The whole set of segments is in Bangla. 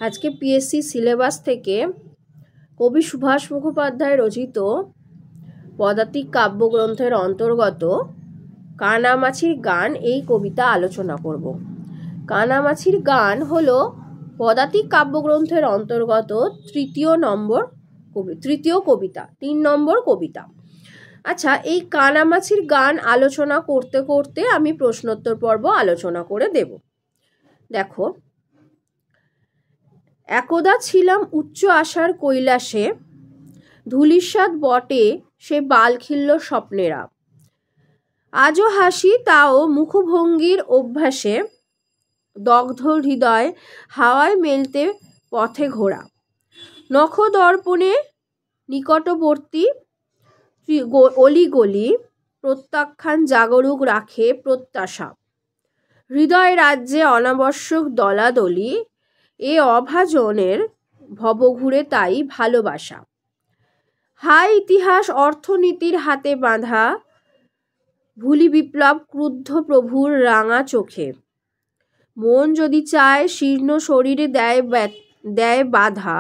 আজকে পিএসসি সিলেবাস থেকে কবি সুভাষ মুখোপাধ্যায় রচিত পদাতিক কাব্যগ্রন্থের অন্তর্গত কানামাছির গান এই কবিতা আলোচনা করব। কানামাছির গান হলো পদাতিক কাব্যগ্রন্থের অন্তর্গত তৃতীয় কবিতা, 3 নম্বর কবিতা। আচ্ছা, এই কানামাছির গান আলোচনা করতে করতে আমি প্রশ্নোত্তর পর্ব আলোচনা করে দেব। দেখো, একদা ছিলাম উচ্চ আশার কৈলাসে, ধূলিসাৎ বটে সে বালখিল্য স্বপ্নেরা। আজও হাসি তাও মুখভঙ্গির অভ্যাসে, দগ্ধ হৃদয় হাওয়ায় মেলতে পথে ঘোরা। নখ দর্পণে নিকটবর্তী অলিগলি, প্রত্যাখ্যান জাগরুক রাখে প্রত্যাশা। হৃদয় রাজ্যে অনাবশ্যক দলাদলি, এ অভাজনের ভবঘুরে তাই ভালোবাসা। হায় ইতিহাস অর্থনীতির হাতে বাঁধা, ভুলি বিপ্লব ক্রুদ্ধ প্রভুর রাঙা চোখে। মন যদি চায় শীর্ণ শরীরে দেয় বাধা,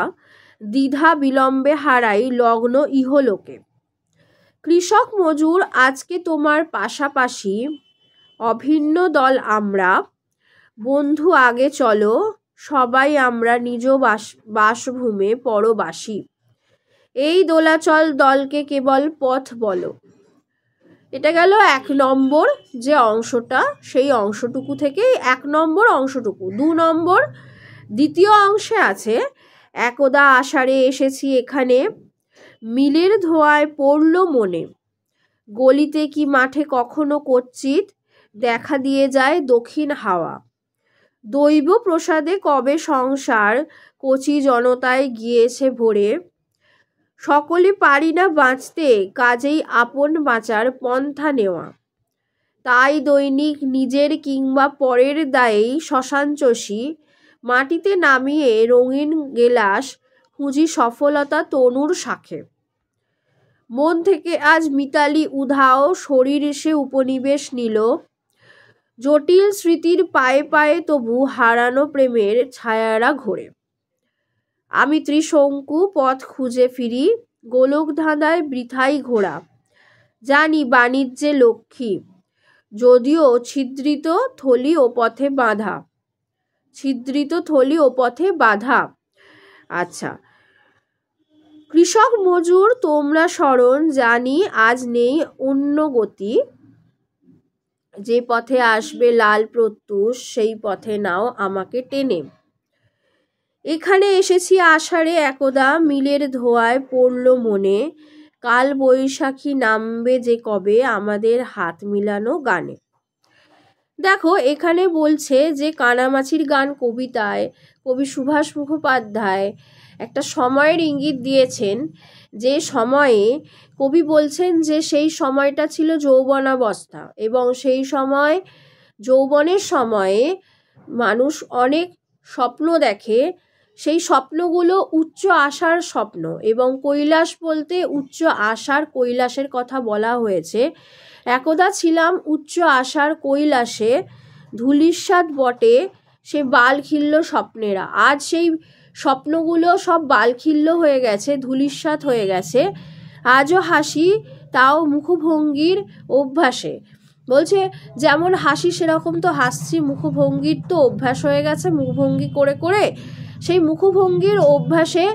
দ্বিধা বিলম্বে হারাই লগ্ন ইহলোকে। কৃষক মজুর আজকে তোমার পাশাপাশি, অভিন্ন দল আমরা। বন্ধু আগে চলো, সবাই আমরা নিজ বাসভূমে পরবাসী। এই দোলাচল দলকে কেবল পথ বলো। এটা গেল 1 নম্বর যে অংশটা, সেই অংশটুকু থেকে 1 নম্বর অংশটুকু। 2 নম্বর দ্বিতীয় অংশে আছে, একদা আষাঢ়ে এসেছি এখানে, মিলের ধোঁয়ায় পড়ল মনে। গলিতে কি মাঠে কখনো কচ্ছিৎ, দেখা দিয়ে যায় দক্ষিণ হাওয়া। দৈব প্রসাদে কবে সংসার কচি জনতায় গিয়েছে ভরে। সকলে পারি না বাঁচতে, কাজেই আপন বাঁচার পন্থা নেওয়া। তাই দৈনিক নিজের কিংবা পরের দায়েই শ্মশানচষি, মাটিতে নামিয়ে রঙিন গেলাস খুঁজি সফলতা তনুর শাখে। মন থেকে আজ মিতালি উধাও, শরীর সে উপনিবেশ নিল। জটিল স্মৃতির পায়ে পায়ে তবু হারানো প্রেমের ছায়ারা ঘোরে। আমি ত্রিশঙ্কু পথ খুঁজে ফিরি, গোলক ধাঁধায় বৃথাই ঘোরা। জানি বাণিজ্যে লক্ষ্মী, যদিও ছিদ্রিত থলি ও পথে বাঁধা। আচ্ছা, কৃষক মজুর তোমরা স্মরণ, জানি আজ নেই অন্য গতি। যে পথে আসবে লাল প্রত্যুষ, সেই পথে নাও আমাকে টেনে। এখানে এসেছি আষাঢ়ে একদা, মিলের ধোঁয়ায় পড়ল মনে। কাল বৈশাখী নামবে যে কবে, আমাদের হাত মিলানো গানে। দেখো, এখানে বলছে যে কানামাছির গান কবিতায় কবি সুভাষ মুখোপাধ্যায় একটা সময়ের ইঙ্গিত দিয়েছেন, যে সময়ে কবি বলছেন যে সেই সময়টা ছিল যৌবনাবস্থা, এবং সেই সময় যৌবনের সময়ে মানুষ অনেক স্বপ্ন দেখে। সেই স্বপ্নগুলো উচ্চ আশার স্বপ্ন, এবং কৈলাস বলতে উচ্চ আশার কৈলাসের কথা বলা হয়েছে। একদা ছিলাম উচ্চ আশার কৈলাসে, ধূলিসাৎ বটে সে বালখিল্য স্বপ্নেরা। আজ সেই স্বপ্নগুলো সব বালখিল্য হয়ে গেছে, ধূলিসাৎ হয়ে গেছে। আজও হাসি তাও মুখভঙ্গির অভ্যাসে। বলছে যেমন হাসি সেরকম তো হাসছি, মুখভঙ্গির তো অভ্যাস হয়ে গেছে, মুখভঙ্গি করে করে সেই মুখভঙ্গির অভ্যাসে,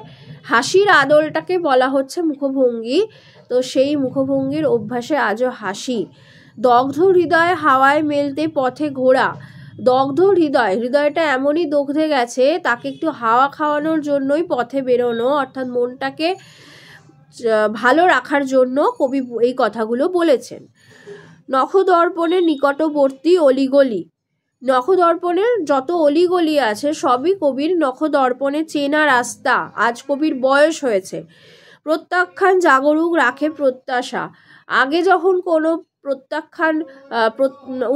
হাসির আদলটাকে বলা হচ্ছে মুখভঙ্গি। তো সেই মুখভঙ্গির অভ্যাসে আজও হাসি। দগ্ধ হৃদয় হাওয়ায় মেলতে পথে ঘোরা। দগ্ধ হৃদয়টা এমনই দগ্ধে গেছে, তাকে একটু হাওয়া খাওয়ানোর জন্যই পথে বেরোনো, অর্থাৎ মনটাকে ভালো রাখার জন্য কবি এই কথাগুলো বলেছেন। নখদর্পণের নিকটবর্তী অলিগলি, নখদর্পণের যত অলিগলি আছে সবই কবির নখদর্পণে চেনা রাস্তা। আজ কবির বয়স হয়েছে। প্রত্যাখ্যান জাগরুক রাখে প্রত্যাশা। আগে যখন কোনো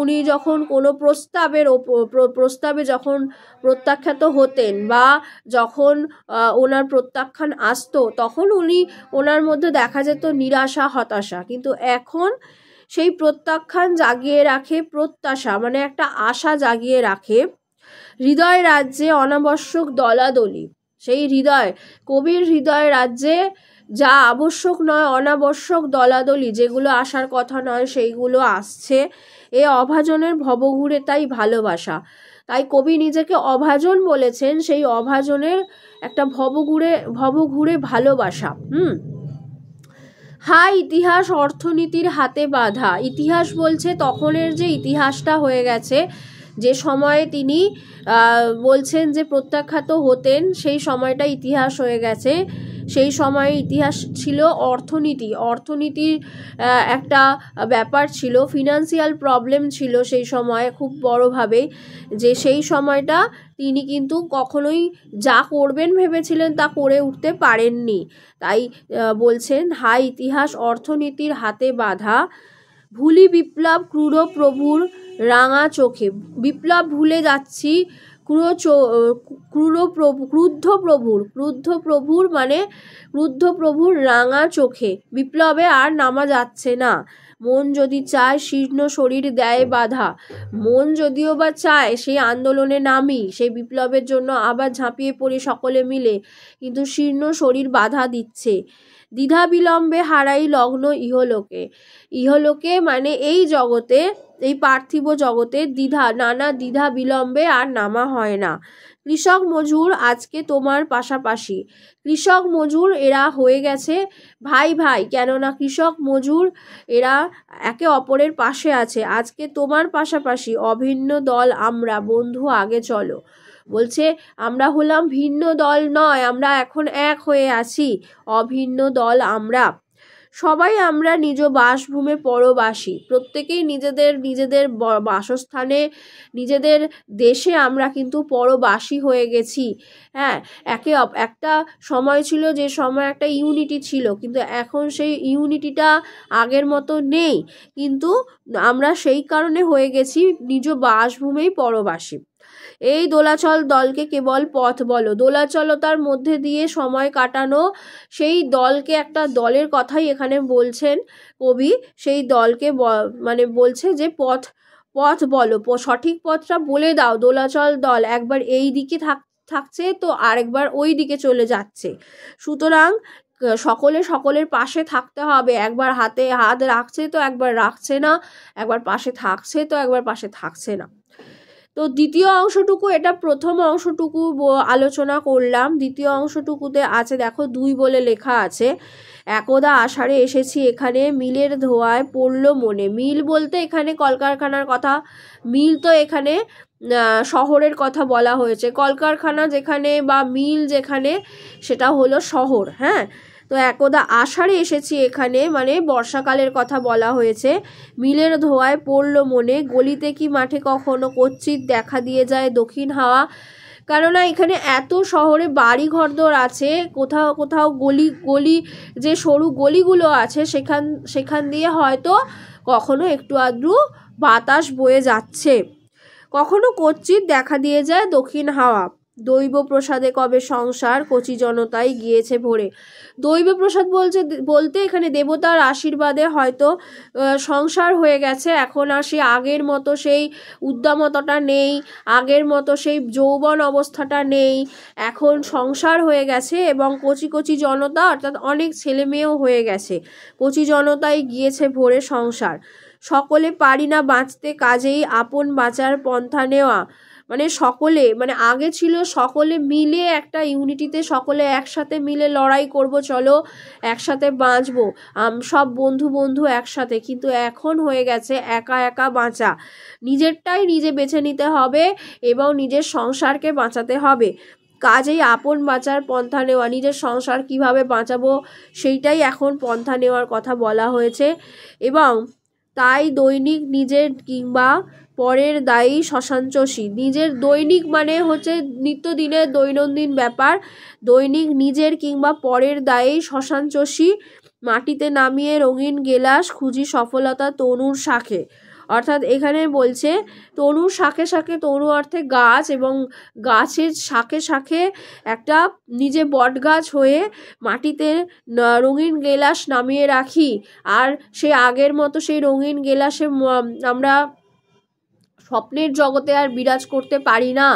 উনি যখন কোনো প্রস্তাবে যখন প্রত্যাখ্যাত হতেন, বা যখন ওনার প্রত্যাখ্যান আসতো, তখন ওনার মধ্যে দেখা যেত নিরাশা, হতাশা। কিন্তু এখন সেই প্রত্যাখ্যান জাগিয়ে রাখে প্রত্যাশা, মানে একটা আশা জাগিয়ে রাখে। হৃদয় রাজ্যে অনাবশ্যক দলাদলি, সেই হৃদয়, কবির হৃদয় রাজ্যে যা আবশ্যক নয় অনাবশ্যক দলাদলি, যেগুলো আসার কথা নয় সেইগুলো আসছে। এ অভাজনের ভবঘুরে তাই ভালোবাসা। তাই কবি নিজেকে অভাজন বলেছেন, সেই অভাজনের একটা ভবঘুরে ভালোবাসা। হা ইতিহাস অর্থনীতির হাতে বাঁধা। ইতিহাস বলছে তখনের যে ইতিহাসটা হয়ে গেছে, যে সময়ে তিনি বলছেন যে প্রত্যাখ্যাত হতেন, সেই সময়টা ইতিহাস হয়ে গেছে। সেই সময়ে ইতিহাস ছিল অর্থনীতির একটা ব্যাপার ছিল, ফিনান্সিয়াল প্রবলেম ছিল সেই সময় খুব বড়োভাবে, যে সেই সময়টা তিনি কিন্তু কখনোই যা করবেন ভেবেছিলেন তা করে উঠতে পারেননি। তাই বলছেন হা ইতিহাস অর্থনীতির হাতে বাঁধা, ভুলি বিপ্লব ক্রূর প্রভুর রাঙা চোখে। বিপ্লব ভুলে যাচ্ছি ক্রুদ্ধ প্রভুর রাঙা চোখে। বিপ্লবে আর নামা যাচ্ছে না। মন যদি চায় শীর্ণ শরীর দেয় বাধা। মন যদিও বা চায় সেই আন্দোলনে নামি, সেই বিপ্লবের জন্য আবার ঝাঁপিয়ে পড়ি সকলে মিলে, কিন্তু শীর্ণ শরীর বাধা দিচ্ছে। দ্বিধা বিলম্বে হারাই লগ্ন ইহলোকে মানে এই জগতে, এই পার্থিব জগতে নানা দ্বিধা বিলম্বে আর নামা হয় না। কৃষক মজুর আজকে তোমার পাশাপাশি। কৃষক মজুর এরা হয়ে গেছে ভাই, কেননা কৃষক মজুর এরা একে অপরের পাশে আছে। আজকে তোমার পাশাপাশি, অভিন্ন দল আমরা, বন্ধু আগে চলো। বলছে আমরা হলাম ভিন্ন দল নয়, আমরা এখন এক হয়ে আছি, অভিন্ন দল আমরা। সবাই আমরা নিজ বাসভূমে পরবাসী। প্রত্যেকেই নিজেদের বাসস্থানে, নিজেদের দেশে আমরা কিন্তু পরবাসী হয়ে গেছি। হ্যাঁ, একটা সময় ছিল যে সময় একটা ইউনিটি ছিল, কিন্তু এখন সেই ইউনিটিটা আগের মতো নেই। কিন্তু আমরা সেই কারণে হয়ে গেছি নিজ বাসভূমেই পরবাসী। এই দোলাচল দলকে কেবল পথ বলো। দোলাচলতার মধ্যে দিয়ে সময় কাটানো, সেই দলকে, একটা দলের কথাই এখানে বলছেন কবি। সেই দলকে মানে বলছে যে পথ বলো, সঠিক পথটা বলে দাও। দোলাচল দল একবার এই দিকে থাকছে তো আরেকবার ওই দিকে চলে যাচ্ছে। সুতরাং সকলের পাশে থাকতে হবে। একবার হাতে হাত রাখছে তো একবার রাখছে না, একবার পাশে থাকছে তো একবার পাশে থাকছে না। তো দ্বিতীয় অংশটুকু, এটা প্রথম অংশটুকু আলোচনা করলাম। দ্বিতীয় অংশটুকুতে আছে, দেখো 2 বলে লেখা আছে। একদা আষাঢ়ে এসেছি এখানে, মিলের ধোঁয়ায় পড়লো মনে। মিল বলতে এখানে কলকারখানার কথা। মিল তো এখানে শহরের কথা বলা হয়েছে। কলকারখানা যেখানে বা মিল যেখানে, সেটা হলো শহর। হ্যাঁ, তো একদা আষাঢ়ে এসেছি এখানে মানে বর্ষাকালের কথা বলা হয়েছে। মিলের ধোঁয়ায় পড়লো মনে, গলিতে কি মাঠে কখনো কচ্ছিৎ দেখা দিয়ে যায় দক্ষিণ হাওয়া। কেননা এখানে এত শহরে বাড়ি ঘরদোর আছে, কোথাও গলি যে সরু গলিগুলো আছে সেখান দিয়ে হয়তো কখনো একটু আধটু বাতাস বয়ে যাচ্ছে। কখনো কচ্ছিৎ দেখা দিয়ে যায় দক্ষিণ হাওয়া। দৈব প্রসাদে কবে সংসার, কচি জনতায় গিয়েছে ভরে। দৈব প্রসাদ বলতে এখানে দেবতার আশীর্বাদে হয়তো সংসার হয়ে গেছে। এখন আর সেই আগের মতো সেই উদ্দামতাটা নেই, আগের মতো সেই যৌবন অবস্থাটা নেই। এখন সংসার হয়ে গেছে এবং কচি জনতা, অর্থাৎ অনেক ছেলে মেয়েও হয়ে গেছে। কচি জনতায় গিয়েছে ভরে সংসার। সকলে পারি না বাঁচতে, কাজেই আপন বাঁচার পন্থা নেওয়া। মানে সকলে, মানে আগে ছিল সকলে মিলে একটা ইউনিটিতে, সকলে একসাথে মিলে লড়াই করব, চলো একসাথে বাঁচবো, সব বন্ধু একসাথে। কিন্তু এখন হয়ে গেছে একা বাঁচা। নিজেরটাই নিজে বেছে নিতে হবে এবং নিজের সংসারকে বাঁচাতে হবে। কাজেই আপন বাঁচার পন্থা নেওয়া, নিজের সংসার কিভাবে বাঁচাবো সেইটাই এখন পন্থা নেওয়ার কথা বলা হয়েছে। এবং তাই দৈনিক নিজের কিংবা পরের দায়ী শ্মশানচষী। নিজের দৈনিক মানে হচ্ছে নিত্যদিনের দৈনন্দিন ব্যাপার। দৈনিক নিজের কিংবা পরের দায়ী শ্মশানচষী, মাটিতে নামিয়ে রঙিন গেলাস খুঁজি সফলতা তনুর শাখে। অর্থাৎ এখানে বলছে তনুর শাখে, তনু অর্থে গাছ, এবং গাছের শাখে একটা নিজে বট গাছ হয়ে মাটিতে রঙিন গেলাস নামিয়ে রাখি। আর সে আগের মতো সেই রঙিন গেলাসে আমরা স্বপ্নের জগতে আর বিরাজ করতে পারি না,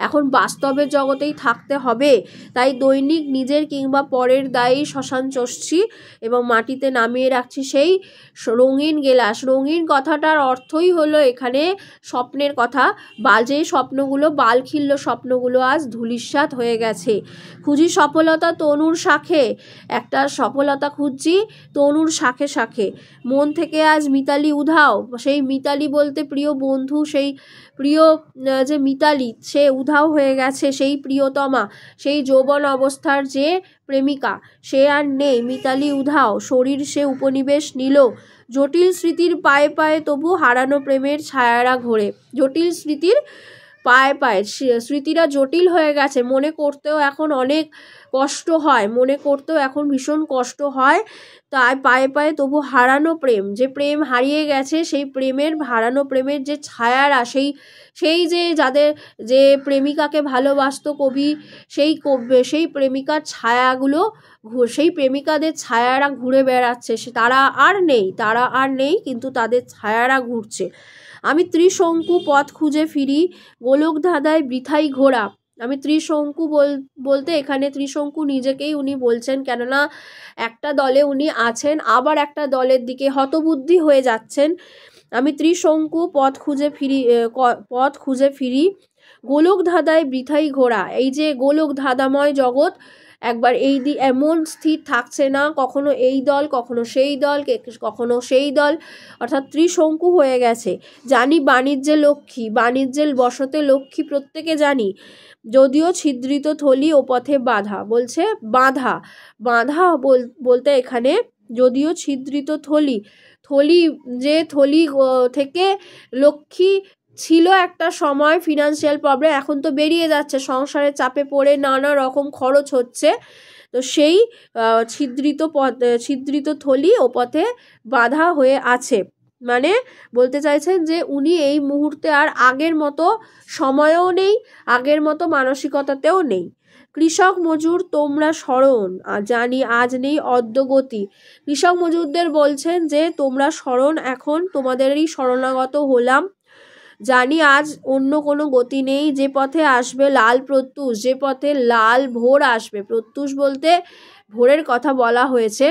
এখন বাস্তবের জগতেই থাকতে হবে। তাই দৈনিক নিজের কিংবা পরের দায়ী শ্মশান চষছি এবং মাটিতে নামিয়ে রাখছি সেই রঙিন গেলাস। রঙিন কথাটার অর্থই হলো এখানে স্বপ্নের কথা। বাজে স্বপ্নগুলো, বালখিল্য স্বপ্নগুলো আজ ধূলিসাৎ হয়ে গেছে। খুঁজি সফলতা তনুর শাখে, একটা সফলতা খুঁজছি তনুর শাখে শাখে। মন থেকে আজ মিতালি উধাও, সেই মিতালি বলতে প্রিয় বন্ধু, সেই প্রিয় যে মিতালি সে উধাও হয়ে গেছে। সেই প্রিয়তমা, সেই যৌবন অবস্থার যে প্রেমিকা সে আর নেই। মিতালি উধাও, শরীর সে উপনিবেশ নিল। জটিল স্মৃতির পায়ে পায়ে তবু হারানো প্রেমের ছায়ারা ঘোরে। জটিল স্মৃতির পায়ে পায়ে, স্মৃতিরা জটিল হয়ে গেছে। মনে করতেও এখন অনেক কষ্ট হয়, মনে করতেও এখন ভীষণ কষ্ট হয়। তাই পায়ে পায়ে তবু হারানো প্রেম, যে প্রেম হারিয়ে গেছে, সেই প্রেমের হারানো প্রেমের যে ছায়ারা, সেই যে যাদের যে প্রেমিকাকে ভালোবাসতো কবি, সেই প্রেমিকার ছায়াগুলো, সেই প্রেমিকাদের ছায়ারা ঘুরে বেড়াচ্ছে। তারা আর নেই, কিন্তু তাদের ছায়ারা ঘুরছে। আমি ত্রিশঙ্কু পথ খুঁজে ফিরি, গোলক ধাঁধায় বৃথাই ঘোরা। আমি ত্রিশঙ্কু বলতে এখানে ত্রিশঙ্কু নিজেকেই উনি বলছেন, কেননা একটা দলে উনি আছেন, আবার একটা দলের দিকে হতবুদ্ধি হয়ে যাচ্ছেন। আমি ত্রিশঙ্কু পথ খুঁজে ফিরি, গোলক ধাঁধায় বৃথাই ঘোরা। এই যে গোলক ধাঁধাময় জগৎ, একবার এমন স্থির থাকছে না, কখনো এই দল, কখনো সেই দল, কখনো সেই দল, অর্থাৎ ত্রিশঙ্কু হয়ে গেছে। জানি বাণিজ্যে লক্ষ্মী, বাণিজ্যের বশতে লক্ষ্মী প্রত্যেকে জানি, যদিও ছিদ্রিত থলি ও পথে বাধা। বলছে বাধা বলতে এখানে যদিও ছিদ্রিত থলি থেকে লক্ষ্মী ছিল একটা সময়, ফিনান্সিয়াল প্রবলেম, এখন তো বেরিয়ে যাচ্ছে, সংসারের চাপে পড়ে নানা রকম খরচ হচ্ছে। তো সেই ছিদ্রিত থলি ও পথে বাধা হয়ে আছে। মানে বলতে চাইছেন যে উনি এই মুহূর্তে আর আগের মতো সময়ও নেই, আগের মতো মানসিকতাতেও নেই। কৃষক মজুর তোমরা স্মরণ, জানি আজ নেই অদ্যগতি। কৃষক মজুরদের বলছেন যে তোমরা স্মরণ, এখন তোমাদেরই শরণাগত হলাম। জানি আজ অন্য কোনো গতি নেই, যে পথে আসবে লাল প্রত্যুষ, যে পথে লাল ভোর আসবে। প্রত্যুষ বলতে ভোরের কথা বলা হয়েছে,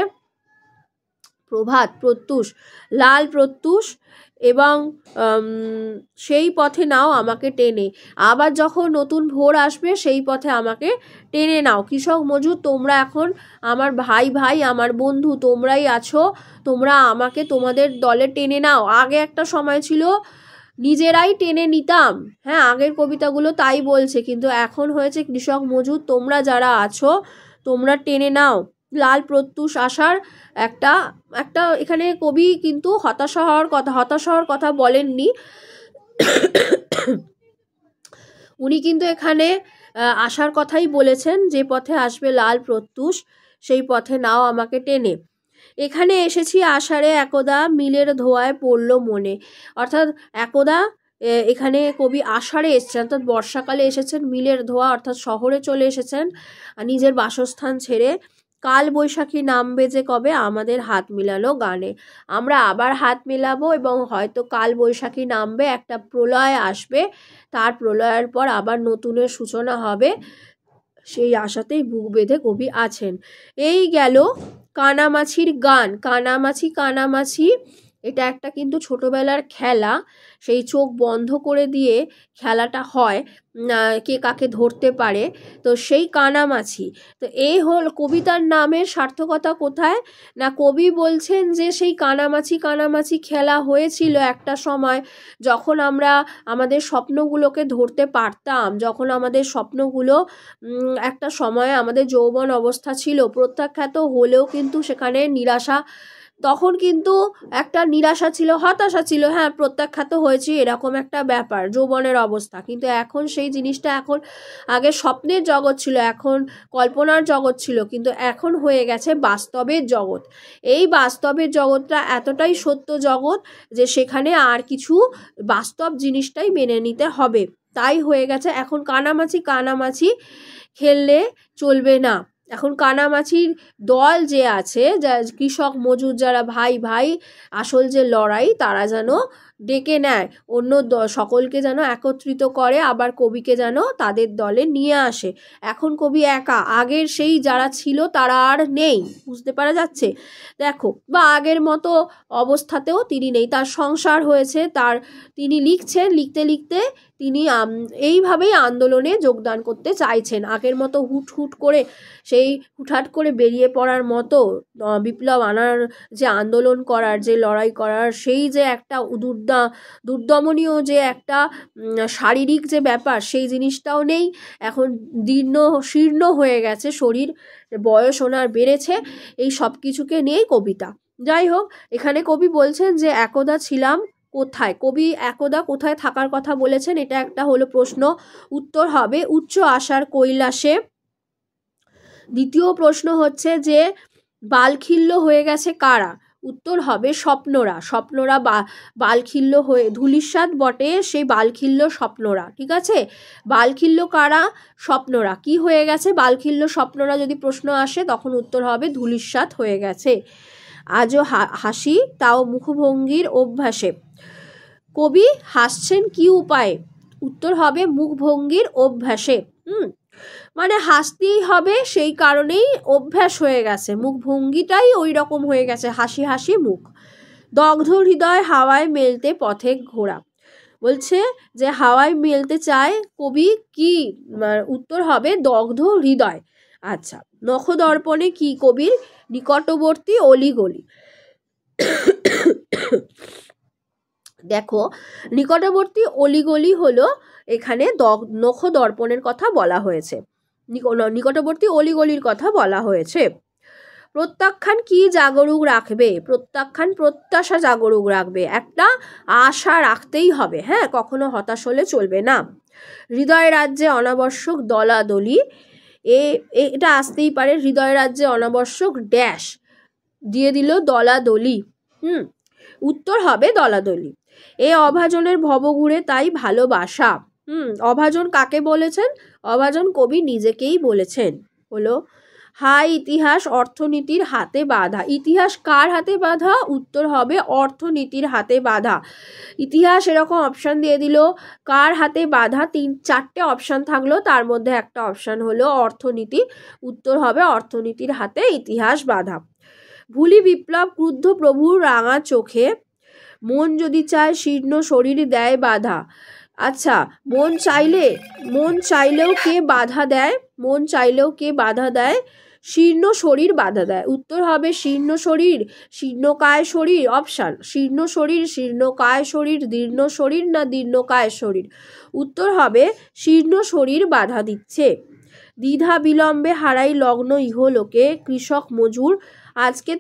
প্রভাত, প্রত্যুষ, লাল প্রত্যুষ, এবং সেই পথে নাও আমাকে টেনে। আবার যখন নতুন ভোর আসবে সেই পথে আমাকে টেনে নাও। কৃষক মজুর তোমরা এখন আমার ভাই, আমার বন্ধু, তোমরাই আছো, তোমরা আমাকে তোমাদের দলে টেনে নাও। আগে একটা সময় ছিল নিজেরাই টেনে নিতাম, হ্যাঁ, আগের কবিতাগুলো তাই বলছে, কিন্তু এখন হয়েছে কৃষক মজুর তোমরা যারা আছো তোমরা টেনে নাও। লাল প্রত্যুষ আসার একটা এখানে কবি কিন্তু হতাশা হওয়ার কথা বলেননি। উনি কিন্তু এখানে আসার কথাই বলেছেন, যে পথে আসবে লাল প্রত্যুষ সেই পথে নাও আমাকে টেনে। এখানে এসেছি আষাঢ়ে একদা, মিলের ধোঁয়ায় পড়ল মনে। অর্থাৎ একদা এখানে কবি আষাঢ়ে এসেছেন, অর্থাৎ বর্ষাকালে এসেছেন, মিলের ধোঁয়া অর্থাৎ শহরে চলে এসেছেন নিজের বাসস্থান ছেড়ে। কাল বৈশাখী নামবে যে কবে, আমাদের হাত মিলালো গানে। আমরা আবার হাত মেলাবো এবং হয়তো কাল বৈশাখী নামবে, একটা প্রলয় আসবে, তার প্রলয়ের পর আবার নতুনের সূচনা হবে, সেই আশাতেই বুক বেঁধে কবি আছেন। এই গেল কানামাছির গান। কানামাছি এটা একটা কিন্তু ছোটবেলার খেলা, সেই চোখ বন্ধ করে দিয়ে খেলাটা হয়, কে কাকে ধরতে পারে, তো সেই কানামাছি। তো এই হল কবিতার নামের সার্থকতা কোথায় না, কবি বলছেন যে সেই কানামাছি খেলা হয়েছিল একটা সময়, যখন আমরা আমাদের স্বপ্নগুলোকে ধরতে পারতাম, যখন আমাদের স্বপ্নগুলো একটা সময় আমাদের যৌবন অবস্থা ছিল, প্রত্যাখ্যাত হলেও কিন্তু সেখানে নিরাশা, তখন কিন্তু একটা নিরাশা ছিল, হতাশা ছিল, হ্যাঁ প্রত্যাখ্যাত হয়েছি, এরকম একটা ব্যাপার যৌবনের অবস্থা। কিন্তু এখন সেই জিনিসটা, এখন আগে স্বপ্নের জগৎ ছিল, এখন কল্পনার জগৎ ছিল, কিন্তু এখন হয়ে গেছে বাস্তবের জগৎ। এই বাস্তবের জগৎটা এতটাই সত্য জগৎ যে সেখানে আর কিছু বাস্তব জিনিসটাই মেনে নিতে হবে। তাই হয়ে গেছে এখন কানামাছি খেললে চলবে না। এখন কানামাছির দল যে আছে, যা কৃষক মজুর যারা ভাই আসল যে লড়াই, তারা যেন ডেকে নেয়, অন্য সকলকে যেন একত্রিত করে, আবার কবিকে যেন তাদের দলে নিয়ে আসে। এখন কবি একা, আগের সেই যারা ছিল তারা আর নেই, বুঝতে পারা যাচ্ছে। দেখো, বা আগের মতো অবস্থাতেও তিনি নেই, তার সংসার হয়েছে, তিনি লিখছেন, লিখতে লিখতে তিনি এইভাবেই আন্দোলনে যোগদান করতে চাইছেন। আগের মতো হুট করে সেই হুটহাট করে বেরিয়ে পড়ার মতো বিপ্লব আনার, যে আন্দোলন করার, যে লড়াই করার, সেই যে একটা দুর্দমনীয় যে একটা শারীরিক যে ব্যাপার, সেই জিনিসটাও নেই। এখন শীর্ণ হয়ে গেছে শরীর, বয়স ওনার বেড়েছে, এই সব কিছুকে নিয়েই কবিতা। যাই হোক, এখানে কবি বলছেন যে একদা ছিলাম কোথায়। কবি একদা কোথায় থাকার কথা বলেছেন, এটা একটা হলো প্রশ্ন। উত্তর হবে উচ্চ আশার কৈলাসে। দ্বিতীয় প্রশ্ন হচ্ছে যে বালখিল্য হয়ে গেছে কারা। উত্তর হবে স্বপ্নরা। স্বপ্নরা বালখিল্য হয়ে, ধূলিসাৎ বটে সেই বালখিল্য স্বপ্নরা। ঠিক আছে, বালখিল্য কারা? স্বপ্নরা। কি হয়ে গেছে বালখিল্য স্বপ্নরা যদি প্রশ্ন আসে, তখন উত্তর হবে ধূলিসাৎ হয়ে গেছে। আজও হাসি, তাও মুখভঙ্গির অভ্যাসে। কবি হাসছেন কি উপায়ে? উত্তর হবে মুখভঙ্গির অভ্যাসে। মানে হাসতেই হবে, সেই কারণেই অভ্যাস হয়ে গেছে, মুখভঙ্গিটাই ওই রকম হয়ে গেছে, হাসি হাসি মুখ। দগ্ধ হৃদয় হাওয়ায় মেলতে পথে ঘোরা। বলছে যে হাওয়ায় মেলতে চায় কবি কি? উত্তর হবে দগ্ধ হৃদয়। আচ্ছা, নখদর্পণে কি কবির? নিকটবর্তী অলিগলি। দেখো, নিকটবর্তী অলিগলি হলো এখানে নখদর্পণের কথা বলা হয়েছে, নিকটবর্তী অলিগলির কথা বলা হয়েছে। প্রত্যাখ্যান কি জাগরুক রাখবে? প্রত্যাখ্যান প্রত্যাশা জাগরুক রাখবে, একটা আশা রাখতেই হবে, হ্যাঁ, কখনো হতাশ হলে চলবে না। হৃদয় রাজ্যে অনাবশ্যক দলাদলি, এটা আসতেই পারে, হৃদয় রাজ্যে অনাবশ্যক ড্যাশ দিয়ে দিল দলাদলি। উত্তর হবে দলাদলি। এ অভাজনের ভবঘুরে তাই ভালোবাসা। অভাজন কাকে বলেছেন? অভাজন কবি নিজেকেই বলেছেন। হলো হাই ইতিহাস অর্থনীতির হাতে বাঁধা। ইতিহাস কার হাতে বাঁধা? উত্তর হবে অর্থনীতির হাতে বাঁধা। ইতিহাস এরকম অপশান দিয়ে দিল, কার হাতে বাঁধা? 4টে অপশান থাকলো, তার মধ্যে একটা অপশান হলো অর্থনীতি। উত্তর হবে অর্থনীতির হাতে ইতিহাস বাঁধা। ভুলি বিপ্লব ক্রুদ্ধ প্রভুর রাঙা চোখে, মন যদি চায় শীর্ণ শরীর দেয় বাধা। আচ্ছা, মন চাইলেও কে বাধা দেয়? মন চাইলেও কে বাধা দেয়? শীর্ণ শরীর বাধা দেয়। উত্তর হবে শীর্ণ শরীর, শীর্ণকায় শরীর। অপশান শীর্ণ শরীর, শীর্ণকায় শরীর, দীর্ণ শরীর না দীর্ণকায় শরীর। উত্তর হবে শীর্ণ শরীর বাধা দিচ্ছে। দ্বিধা বিলম্বে হারাই লগ্ন ইহলোকে, কৃষক মজুর আজকে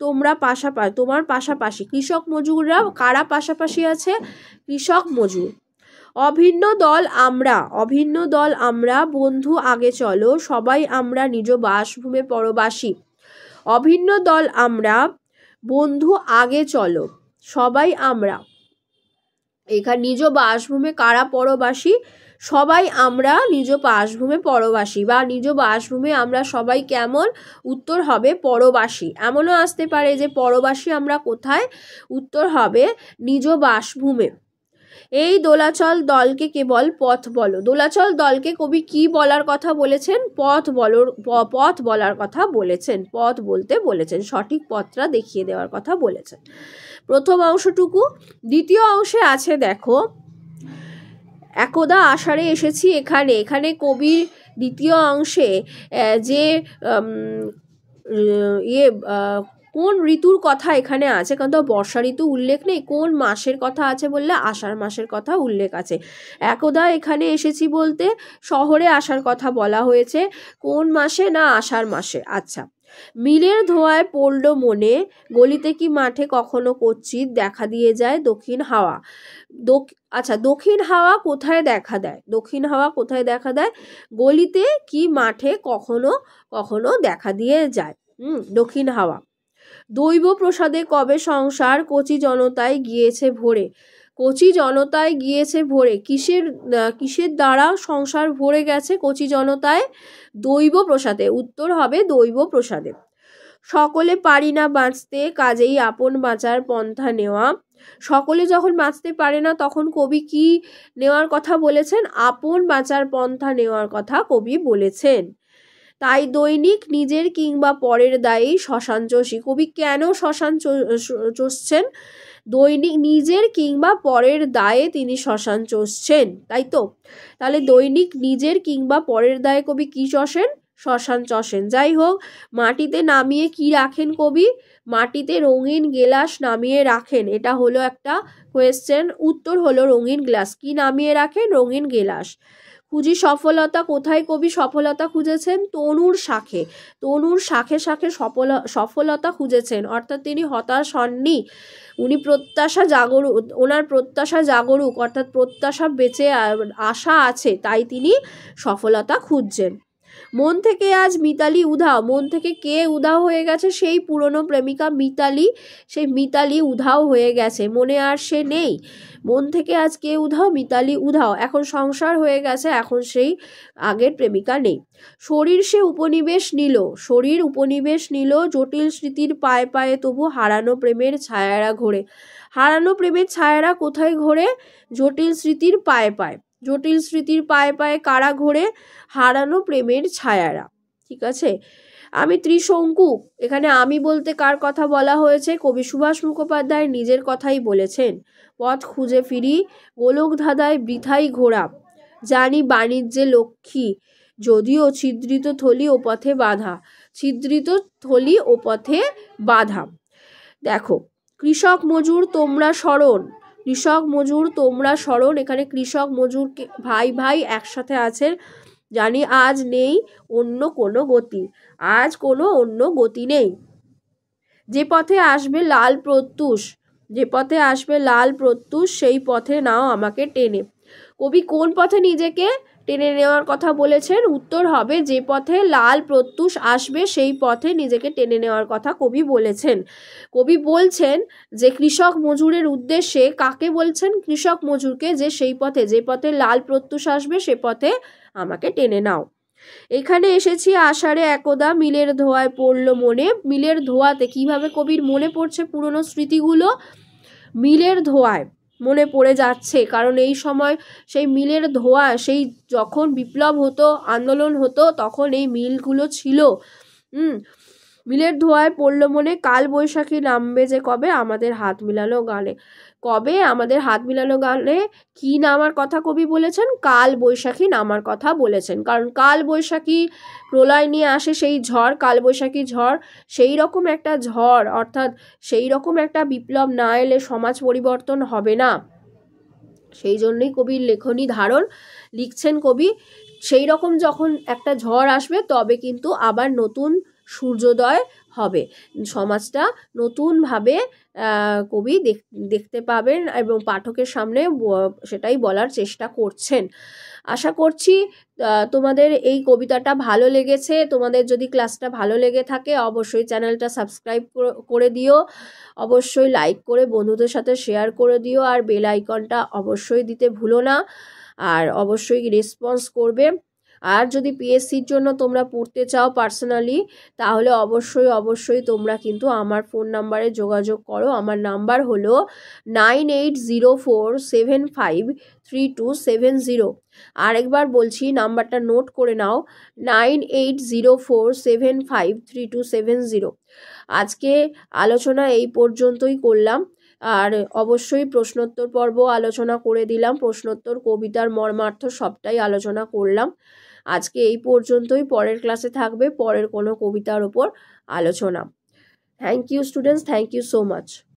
তোমার পাশাপাশি। কৃষক মজুররা কারা পাশাপাশি আছে? কৃষক মজুর। অভিন্ন দল আমরা, বন্ধু আগে চলো, সবাই আমরা নিজ বাসভূমে পরবাসী। অভিন্ন দল আমরা, বন্ধু আগে চলো, সবাই আমরা। এখানে নিজ বাসভূমে কারা পরবাসী? সবাই আমরা নিজ বাসভূমে পরবাসী, বা নিজ বাসভূমে আমরা সবাই কেমন? উত্তর হবে পরবাসী। এমনও আসতে পারে যে পরবাসী আমরা কোথায়? উত্তর হবে নিজ বাসভূমে। এই দোলাচল দলকে কেবল পথ বলো। দোলাচল দলকে কবি কি বলার কথা বলেছেন? পথ বলার কথা বলেছেন, পথ বলতে বলেছেন, সঠিক পথটা দেখিয়ে দেওয়ার কথা বলেছেন। প্রথম অংশটুকু। দ্বিতীয় অংশে আছে দেখো, একদা আষাঢ়ে এসেছি এখানে কবির দ্বিতীয় অংশে যে কোন ঋতুর কথা এখানে আছে, কারণ তো বর্ষা ঋতু উল্লেখ নেই, কোন মাসের কথা আছে বললে আষাঢ় মাসের কথা উল্লেখ আছে। একদা এখানে এসেছি বলতে শহরে আসার কথা বলা হয়েছে, কোন মাসে? না আষাঢ় মাসে। আচ্ছা, মিলের ধোঁয়ায় পড়ল মনে, গলিতে কি মাঠে কখনো কচ্ছিৎ দেখা দিয়ে যায় দক্ষিণ হাওয়া। আচ্ছা, দক্ষিণ হাওয়া কোথায় দেখা দেয়? দক্ষিণ হাওয়া কোথায় দেখা দেয়? গলিতে কি মাঠে কখনো কখনো দেখা দিয়ে যায়। দক্ষিণ হাওয়া। দৈব প্রসাদে কবে সংসার, কচি জনতায় গিয়েছে ভরে। কচি জনতায় গিয়েছে ভরে, কিসের দ্বারা সংসার ভরে গেছে কচি জনতায়? দৈব প্রসাদে। উত্তর হবে দৈব প্রসাদে। সকলে পারি না বাঁচতে, কাজেই আপন বাঁচার পন্থা নেওয়া। সকলে যখন বাঁচতে পারে না তখন কবি কি নেওয়ার কথা বলেছেন? আপন বাঁচার পন্থা নেওয়ার কথা কবি বলেছেন। তাই দৈনিক নিজের কিংবা পরের দায়ী শ্মশান চষি। কবি কেন শ্মশান চষছেন? দৈনিক নিজের কিংবা পরের দায়ে তিনি শ্মশান চষছেন, তাই তো? তাহলে দৈনিক নিজের কিংবা পরের দায়ে কবি কি চষেন? শ্মশান চষেন। যাই হোক, মাটিতে নামিয়ে কি রাখেন কবি? মাটিতে রঙিন গেলাস নামিয়ে রাখেন। এটা হলো একটা কোয়েশ্চেন। উত্তর হলো রঙিন গ্লাস। কি নামিয়ে রাখেন? রঙিন গেলাস। খুঁজি সফলতা। কোথায় কবি সফলতা খুঁজেছেন? তনুর শাখে। তনুর শাখে শাখে সফলতা খুঁজেছেন, অর্থাৎ তিনি হতাশ হননি। উনি প্রত্যাশা জাগরুক, ওনার প্রত্যাশা জাগরুক, অর্থাৎ প্রত্যাশা বেঁচে আশা আছে, তাই তিনি সফলতা খুঁজছেন। মন থেকে আজ মিতালি উধাও। মন থেকে কে উধাও হয়ে গেছে? সেই পুরনো প্রেমিকা মিতালি। সেই মিতালি উধাও হয়ে গেছে, মনে আর সে নেই। মন থেকে আজ কে উধাও? মিতালি উধাও। এখন সংসার হয়ে গেছে, এখন সেই আগের প্রেমিকা নেই। শরীর সে উপনিবেশ নিল। শরীর উপনিবেশ নিল জটিল স্মৃতির পায়ে পায়ে, তবু হারানো প্রেমের ছায়ারা ঘোরে। হারানো প্রেমের ছায়ারা কোথায় ঘোরে? জটিল স্মৃতির পায়ে পায়ে। জটিল স্মৃতির পায়ে পায়ে কারা ঘোরে? হারানো প্রেমের ছায়ারা। ঠিক আছে। আমি ত্রিশঙ্কু। এখানে আমি বলতে কার কথা বলা হয়েছে? কবি সুভাষ মুখোপাধ্যায় নিজের কথাই বলেছেন। পথ খুঁজে ফিরি, গোলক ধাঁধায় বৃথাই ঘোরা। জানি বাণিজ্যে লক্ষ্মী, যদিও ছিদ্রিত থলি ও পথে বাধা। ছিদ্রিত থলি ও পথে বাধা। দেখো, কৃষক মজুর তোমরা স্মরণ। কৃষক মজুর তোমরা স্মরণ। এখানে কৃষক মজুর ভাই ভাই একসাথে আছেন। জানি আজ নেই অন্য কোনো গতি। আজ কোনো অন্য গতি নেই। যে পথে আসবে লাল প্রত্যুষ, যে পথে আসবে লাল প্রত্যুষ, সেই পথে নাও আমাকে টেনে। কবি কোন পথে নিজেকে টেনে নেওয়ার কথা বলেছেন? উত্তর হবে যে পথে লাল প্রত্যুষ আসবে সেই পথে নিজেকে টেনে নেওয়ার কথা কবি বলেছেন। কবি বলছেন যে কৃষক মজুরের উদ্দেশ্যে, কাকে বলছেন? কৃষক মজুরকে, যে সেই পথে, যে পথে লাল প্রত্যুষ আসবে সে পথে আমাকে টেনে নাও। এখানে এসেছি আষাঢ়ে একদা, মিলের ধোঁয়ায় পড়লো মনে। মিলের ধোঁয়াতে কিভাবে কবির মনে পড়ছে পুরনো স্মৃতিগুলো? মিলের ধোঁয়ায় মনে পড়ে যাচ্ছে, কারণ এই সময় সেই মিলের ধোঁয়া, সেই যখন বিপ্লব হতো, আন্দোলন হতো, তখন এই মিলগুলো ছিল। মিলের ধোঁয়ায় পড়লো মনে, কাল বৈশাখী নামবে যে কবে আমাদের হাত মিলানো গানে। কবে আমাদের হাত মিলানো গানে কি নামার কথা কবি বলেছেন? কাল বৈশাখী নামার কথা বলেছেন। কারণ কাল বৈশাখী প্রলয় নিয়ে আসে, সেই ঝড়, কাল বৈশাখী ঝড়, সেই রকম একটা ঝড়, অর্থাৎ সেই রকম একটা বিপ্লব না এলে সমাজ পরিবর্তন হবে না। সেই জন্যই কবির লেখনী ধারণ লিখছেন কবি। সেই রকম যখন একটা ঝড় আসবে তবে কিন্তু আবার নতুন সূর্যোদয় হবে, সমাজটা নতুনভাবে কবি দেখতে পাবেন এবং পাঠকের সামনে সেটাই বলার চেষ্টা করছেন। আশা করছি তোমাদের এই কবিতাটা ভালো লেগেছে। তোমাদের যদি ক্লাসটা ভালো লেগে থাকে অবশ্যই চ্যানেলটা সাবস্ক্রাইব করে দিও, অবশ্যই লাইক করে বন্ধুদের সাথে শেয়ার করে দিও, আর বেল আইকনটা অবশ্যই দিতে ভুলো না, আর অবশ্যই রেসপন্স করবে। আর যদি পিএসসির জন্য তোমরা পড়তে চাও পার্সোনালি, তাহলে অবশ্যই তোমরা কিন্তু আমার ফোন নাম্বারে যোগাযোগ করো। আমার নাম্বার হলো 9804753270। আরেকবার বলছি, নাম্বারটা নোট করে নাও, 9804753270। আজকে আলোচনা এই পর্যন্তই করলাম। আর অবশ্যই প্রশ্নোত্তর পর্ব আলোচনা করে দিলাম, প্রশ্নোত্তর, কবিতার মর্মার্থ সবটাই আলোচনা করলাম। আজকে এই পর্যন্তই। পরের ক্লাসে থাকবে পরের কোনো কবিতার ওপর আলোচনা। Thank you students, thank you so much.